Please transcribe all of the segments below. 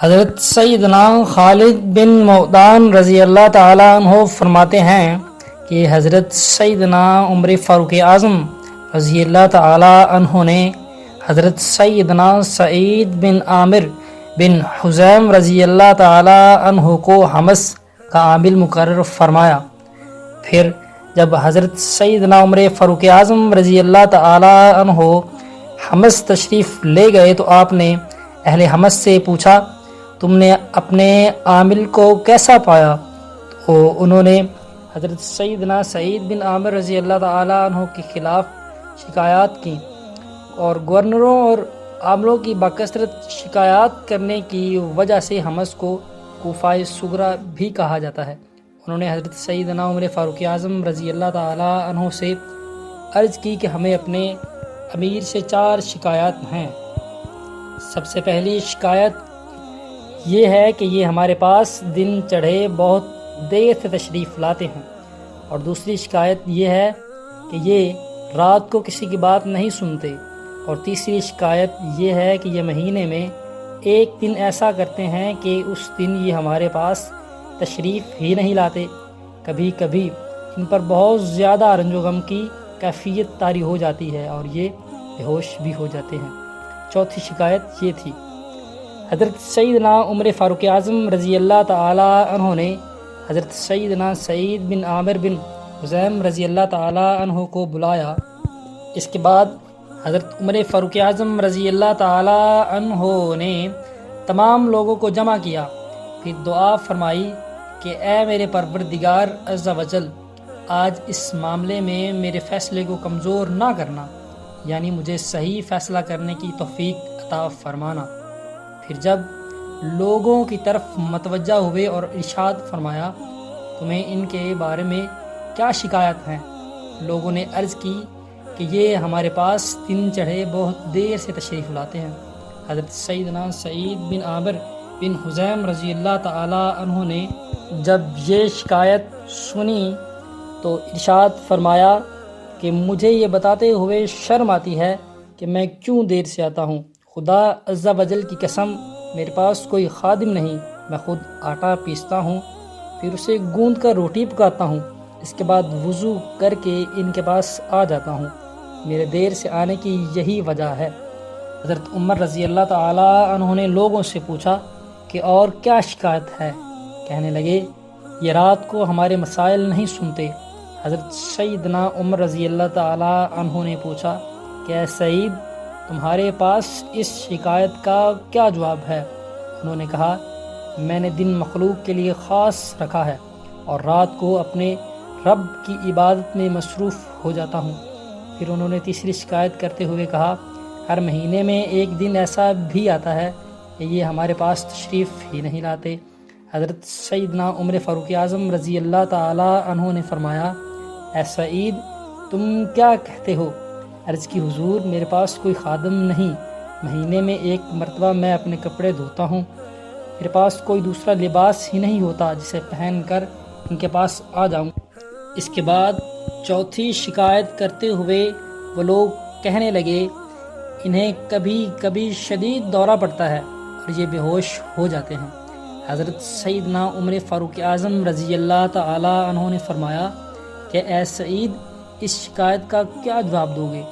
حضرت سیدنا خالد بن معدان رضی اللہ تعالیٰ عنہ فرماتے ہیں کہ حضرت سیدنا عمر فاروق اعظم رضی اللہ تعالیٰ عنہ نے حضرت سیدنا سعید بن عامر بن حزیم رضی اللہ تعالیٰ عنہ کو حمس کا عامل مقرر فرمایا۔ پھر جب حضرت سیدنا عمر فاروق اعظم رضی اللہ تعالیٰ عنہ حمس تشریف لے گئے تو آپ نے اہل حمس سے پوچھا، تم نے اپنے عامل کو کیسا پایا؟ تو انہوں نے حضرت سیدنا سعید بن عامر رضی اللہ تعالیٰ عنہ کے خلاف شکایات کی، اور گورنروں اور عاملوں کی بکثرت شکایات کرنے کی وجہ سے حمس کو کوفہ صغریٰ بھی کہا جاتا ہے۔ انہوں نے حضرت سیدنا عمر فاروق اعظم رضی اللہ تعالیٰ عنہ سے عرض کی کہ ہمیں اپنے امیر سے 4 شکایات ہیں۔ سب سے پہلی شکایت یہ ہے کہ یہ ہمارے پاس دن چڑھے بہت دیر سے تشریف لاتے ہیں، اور دوسری شکایت یہ ہے کہ یہ رات کو کسی کی بات نہیں سنتے، اور تیسری شکایت یہ ہے کہ یہ مہینے میں ایک دن ایسا کرتے ہیں کہ اس دن یہ ہمارے پاس تشریف ہی نہیں لاتے۔ کبھی کبھی ان پر بہت زیادہ رنج و غم کی کیفیت طاری ہو جاتی ہے اور یہ بے ہوش بھی ہو جاتے ہیں۔ چوتھی شکایت یہ تھی۔ حضرت سیدنا عمر فاروق اعظم رضی اللہ تعالیٰ عنہ نے حضرت سیدنا سعید بن عامر بن حزیم رضی اللہ تعالیٰ عنہ کو بلایا۔ اس کے بعد حضرت عمر فاروق اعظم رضی اللہ تعالیٰ عنہ نے تمام لوگوں کو جمع کیا، پھر دعا فرمائی کہ اے میرے پروردگار عز و جل، آج اس معاملے میں میرے فیصلے کو کمزور نہ کرنا، یعنی مجھے صحیح فیصلہ کرنے کی توفیق عطا فرمانا۔ پھر جب لوگوں کی طرف متوجہ ہوئے اور ارشاد فرمایا، تمہیں ان کے بارے میں کیا شکایت ہیں؟ لوگوں نے عرض کی کہ یہ ہمارے پاس دن چڑھے بہت دیر سے تشریف لاتے ہیں۔ حضرت سیدنا سعید بن عامر بن حزیم رضی اللہ تعالیٰ عنہ نے جب یہ شکایت سنی تو ارشاد فرمایا کہ مجھے یہ بتاتے ہوئے شرم آتی ہے کہ میں کیوں دیر سے آتا ہوں۔ خدا عز و جل کی قسم، میرے پاس کوئی خادم نہیں، میں خود آٹا پیستا ہوں، پھر اسے گوندھ کر روٹی پکاتا ہوں، اس کے بعد وضو کر کے ان کے پاس آ جاتا ہوں۔ میرے دیر سے آنے کی یہی وجہ ہے۔ حضرت عمر رضی اللہ تعالیٰ عنہ نے لوگوں سے پوچھا کہ اور کیا شکایت ہے؟ کہنے لگے، یہ رات کو ہمارے مسائل نہیں سنتے۔ حضرت سیدنا عمر رضی اللہ تعالیٰ عنہ نے پوچھا کہ اے سعید، تمہارے پاس اس شکایت کا کیا جواب ہے؟ انہوں نے کہا، میں نے دن مخلوق کے لیے خاص رکھا ہے اور رات کو اپنے رب کی عبادت میں مصروف ہو جاتا ہوں۔ پھر انہوں نے تیسری شکایت کرتے ہوئے کہا، ہر مہینے میں ایک دن ایسا بھی آتا ہے کہ یہ ہمارے پاس تشریف ہی نہیں لاتے۔ حضرت سیدنا عمر فاروق اعظم رضی اللہ تعالیٰ عنہ نے فرمایا، اے سعید، تم کیا کہتے ہو؟ عرض کی، حضور، میرے پاس کوئی خادم نہیں، مہینے میں ایک مرتبہ میں اپنے کپڑے دھوتا ہوں، میرے پاس کوئی دوسرا لباس ہی نہیں ہوتا جسے پہن کر ان کے پاس آ جاؤں۔ اس کے بعد چوتھی شکایت کرتے ہوئے وہ لوگ کہنے لگے، انہیں کبھی کبھی شدید دورہ پڑتا ہے اور یہ بے ہوش ہو جاتے ہیں۔ حضرت سیدنا عمر فاروق اعظم رضی اللہ تعالیٰ عنہ نے فرمایا کہ اے سعید، اس شکایت کا کیا جواب دو گے؟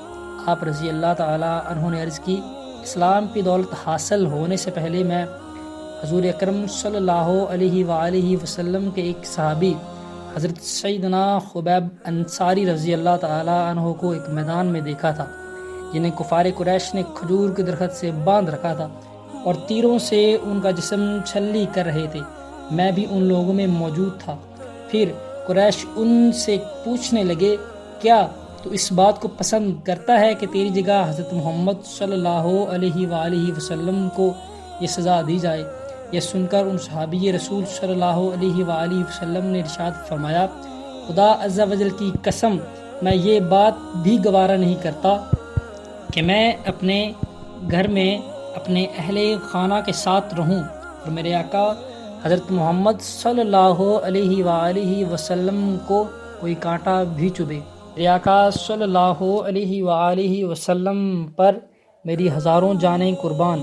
آپ رضی اللہ تعالیٰ عنہ نے عرض کی، اسلام کی دولت حاصل ہونے سے پہلے میں حضور اکرم صلی اللہ علیہ وآلہ وسلم کے ایک صحابی حضرت سیدنا خبیب انصاری رضی اللہ تعالیٰ عنہ کو ایک میدان میں دیکھا تھا، جنہیں کفار قریش نے کھجور کے درخت سے باندھ رکھا تھا اور تیروں سے ان کا جسم چھلی کر رہے تھے۔ میں بھی ان لوگوں میں موجود تھا۔ پھر قریش ان سے پوچھنے لگے، کیا تو اس بات کو پسند کرتا ہے کہ تیری جگہ حضرت محمد صلی اللہ علیہ وآلہ وسلم کو یہ سزا دی جائے؟ یہ سن کر ان صحابی رسول صلی اللہ علیہ وآلہ وسلم نے ارشاد فرمایا، خدا عز و جل کی قسم، میں یہ بات بھی گوارا نہیں کرتا کہ میں اپنے گھر میں اپنے اہل خانہ کے ساتھ رہوں اور میرے آقا حضرت محمد صلی اللہ علیہ وآلہ وسلم کو کوئی کانٹا بھی چبھے۔ میرے آقا صلی اللہ علیہ وآلہ وسلم پر میری ہزاروں جانیں قربان۔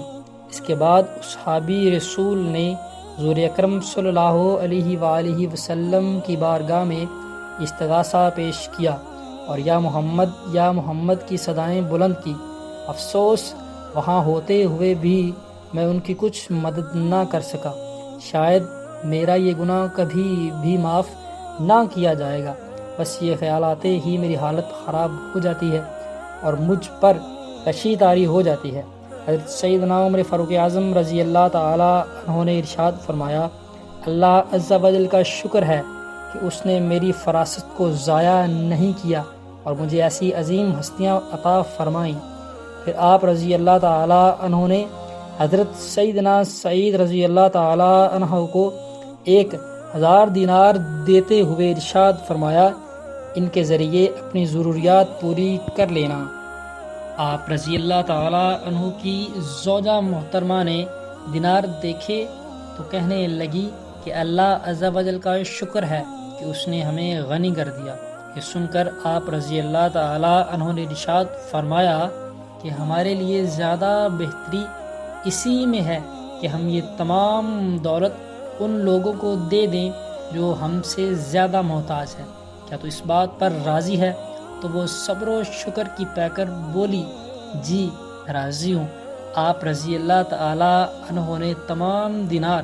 اس کے بعد اصحابی رسول نے حضور اکرم صلی اللہ علیہ وآلہ وسلم کی بارگاہ میں استغاثہ پیش کیا اور یا محمد کی صدائیں بلند کی۔ افسوس وہاں ہوتے ہوئے بھی میں ان کی کچھ مدد نہ کر سکا، شاید میرا یہ گناہ کبھی بھی معاف نہ کیا جائے گا۔ بس یہ خیال آتے ہی میری حالت خراب ہو جاتی ہے اور مجھ پر کشی طاری ہو جاتی ہے۔ حضرت سیدنا عمر فاروق اعظم رضی اللہ تعالی عنہ نے ارشاد فرمایا، اللہ عز و جل کا شکر ہے کہ اس نے میری فراست کو ضائع نہیں کیا اور مجھے ایسی عظیم ہستیاں عطا فرمائیں۔ پھر آپ رضی اللہ تعالی عنہ نے حضرت سیدنا سعید رضی اللہ تعالی عنہ کو 1000 دینار دیتے ہوئے ارشاد فرمایا، ان کے ذریعے اپنی ضروریات پوری کر لینا۔ آپ رضی اللہ تعالی عنہ کی زوجہ محترمہ نے دینار دیکھے تو کہنے لگی کہ اللہ عز و جل کا شکر ہے کہ اس نے ہمیں غنی کر دیا۔ یہ سن کر آپ رضی اللہ تعالی عنہ نے ارشاد فرمایا کہ ہمارے لیے زیادہ بہتری اسی میں ہے کہ ہم یہ تمام دولت ان لوگوں کو دے دیں جو ہم سے زیادہ محتاج ہیں، کیا تو اس بات پر راضی ہے؟ تو وہ صبر و شکر کی پے کر بولی، جی راضی ہوں۔ آپ رضی اللہ تعالی عنہ نے تمام دینار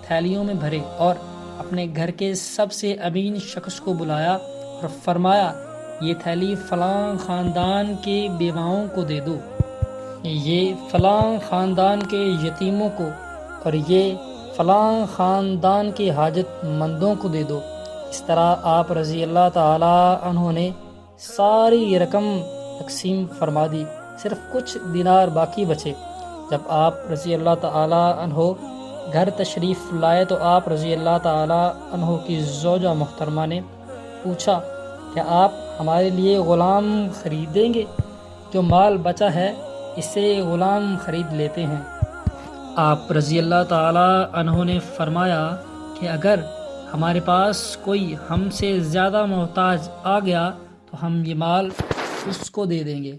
تھیلیوں میں بھرے اور اپنے گھر کے سب سے امین شخص کو بلایا اور فرمایا، یہ تھیلی فلاں خاندان کے بیواؤں کو دے دو، یہ فلاں خاندان کے یتیموں کو، اور یہ فلاں خاندان کے حاجت مندوں کو دے دو۔ اس طرح آپ رضی اللہ تعالی عنہ نے ساری رقم تقسیم فرما دی، صرف کچھ دینار باقی بچے۔ جب آپ رضی اللہ تعالی عنہ گھر تشریف لائے تو آپ رضی اللہ تعالی عنہ کی زوجہ محترمہ نے پوچھا، کیا آپ ہمارے لیے غلام خریدیں گے؟ جو مال بچا ہے اسے غلام خرید لیتے ہیں۔ آپ رضی اللہ تعالی عنہ نے فرمایا کہ اگر ہمارے پاس کوئی ہم سے زیادہ محتاج آ گیا تو ہم یہ مال اس کو دے دیں گے۔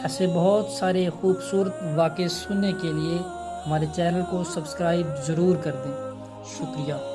ایسے بہت سارے خوبصورت واقعے سننے کے لیے ہمارے چینل کو سبسکرائب ضرور کر دیں۔ شکریہ۔